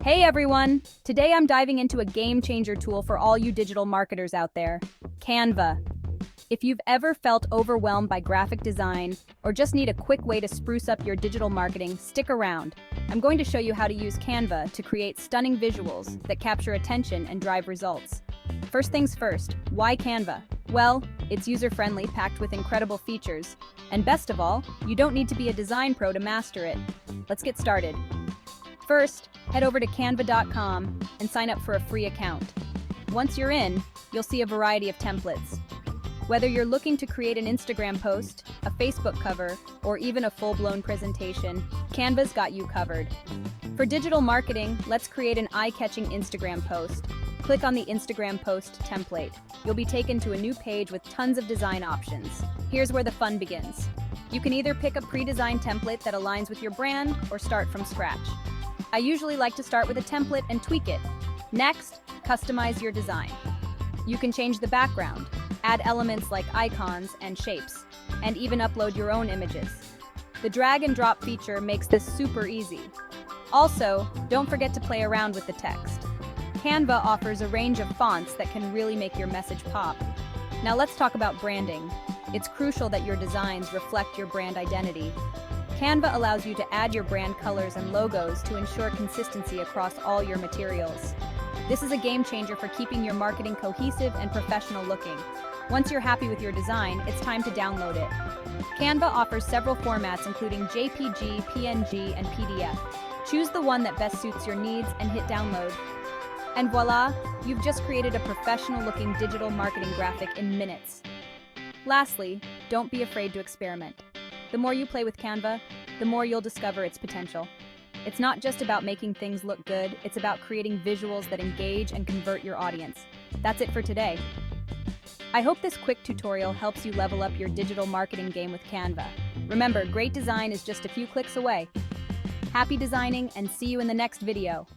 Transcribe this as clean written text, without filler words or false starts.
Hey everyone! Today I'm diving into a game-changer tool for all you digital marketers out there, Canva. If you've ever felt overwhelmed by graphic design or just need a quick way to spruce up your digital marketing, stick around. I'm going to show you how to use Canva to create stunning visuals that capture attention and drive results. First things first, why Canva? Well, it's user-friendly, packed with incredible features. And best of all, you don't need to be a design pro to master it. Let's get started. First, head over to canva.com and sign up for a free account. Once you're in, you'll see a variety of templates. Whether you're looking to create an Instagram post, a Facebook cover, or even a full-blown presentation, Canva's got you covered. For digital marketing, let's create an eye-catching Instagram post. Click on the Instagram post template. You'll be taken to a new page with tons of design options. Here's where the fun begins. You can either pick a pre-designed template that aligns with your brand or start from scratch. I usually like to start with a template and tweak it. Next, customize your design. You can change the background, add elements like icons and shapes, and even upload your own images. The drag and drop feature makes this super easy. Also, don't forget to play around with the text. Canva offers a range of fonts that can really make your message pop. Now let's talk about branding. It's crucial that your designs reflect your brand identity. Canva allows you to add your brand colors and logos to ensure consistency across all your materials. This is a game changer for keeping your marketing cohesive and professional looking. Once you're happy with your design, it's time to download it. Canva offers several formats including JPG, PNG, and PDF. Choose the one that best suits your needs and hit download. And voila, you've just created a professional-looking digital marketing graphic in minutes. Lastly, don't be afraid to experiment. The more you play with Canva, the more you'll discover its potential. It's not just about making things look good, it's about creating visuals that engage and convert your audience. That's it for today. I hope this quick tutorial helps you level up your digital marketing game with Canva. Remember, great design is just a few clicks away. Happy designing and see you in the next video.